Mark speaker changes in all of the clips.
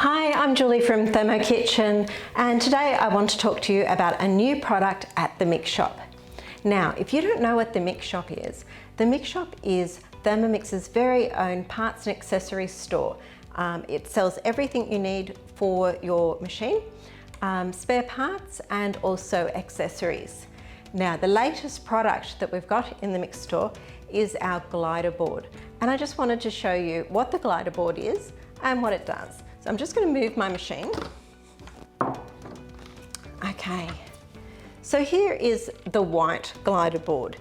Speaker 1: Hi, I'm Julie from ThermoKitchen, and today I want to talk to you about a new product at the Mix Shop. Now, if you don't know what the Mix Shop is, the Mix Shop is Thermomix's very own parts and accessories store. It sells everything you need for your machine, spare parts and also accessories. Now, the latest product that we've got in the Mix store is our glider board. And I just wanted to show you what the glider board is and what it does. So I'm just going to move my machine. Okay, so here is the white glider board.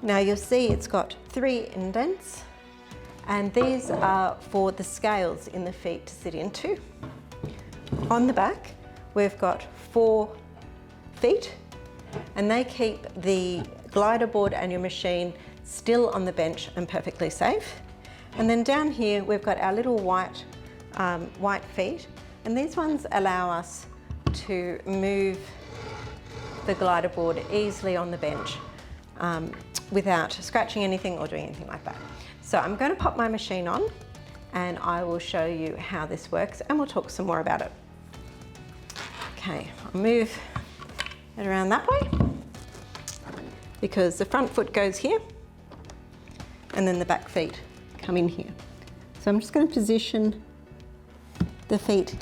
Speaker 1: Now you'll see it's got 3 indents, and these are for the scales in the feet to sit into. On the back, we've got 4 feet, and they keep the glider board and your machine still on the bench and perfectly safe. And then down here, we've got our little white feet, and these ones allow us to move the glider board easily on the bench without scratching anything or doing anything like that. So I'm going to pop my machine on and I will show you how this works, and we'll talk some more about it. Okay, I'll move it around that way because the front foot goes here and then the back feet come in here. So I'm just going to position the feet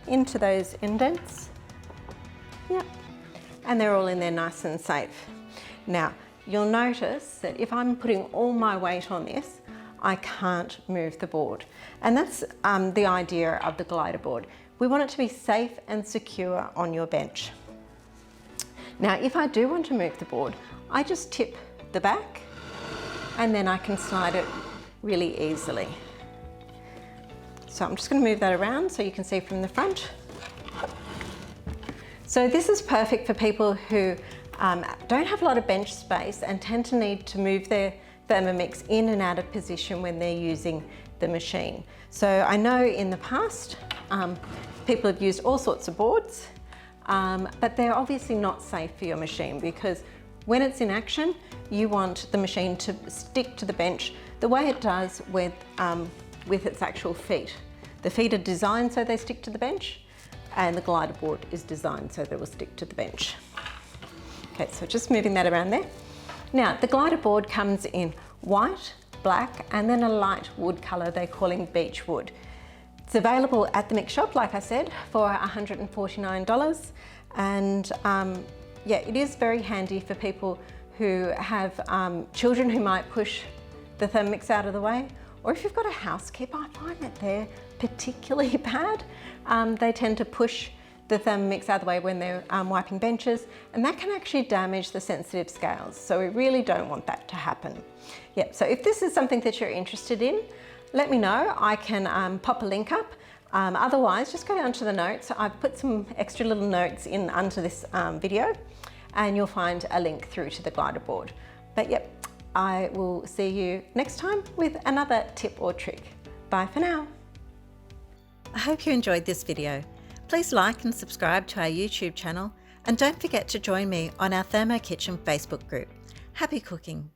Speaker 1: into those indents. Yep. And they're all in there nice and safe. Now, you'll notice that if I'm putting all my weight on this, I can't move the board. And that's the idea of the glider board. We want it to be safe and secure on your bench. Now, if I do want to move the board, I just tip the back and then I can slide it really easily. So I'm just going to move that around so you can see from the front. So this is perfect for people who don't have a lot of bench space and tend to need to move their Thermomix in and out of position when they're using the machine. So I know in the past people have used all sorts of boards, but they're obviously not safe for your machine because when it's in action, you want the machine to stick to the bench the way it does with its actual feet. The feet are designed so they stick to the bench, and the glider board is designed so they will stick to the bench. Okay, so just moving that around there. Now, the glider board comes in white, black, and then a light wood colour they're calling beech wood. It's available at the Mix Shop, like I said, for $149. And yeah, it is very handy for people who have children who might push the Thermomix out of the way, or if you've got a housekeeper. I find that they're particularly bad. They tend to push the Thermomix out of the way when they're wiping benches, and that can actually damage the sensitive scales. So we really don't want that to happen. Yep, so if this is something that you're interested in, let me know. I can pop a link up. Otherwise, just go down to the notes. I've put some extra little notes in under this video, and you'll find a link through to the glider board. But yep, I will see you next time with another tip or trick. Bye for now. I hope you enjoyed this video. Please like and subscribe to our YouTube channel, and don't forget to join me on our ThermoKitchen Facebook group. Happy cooking!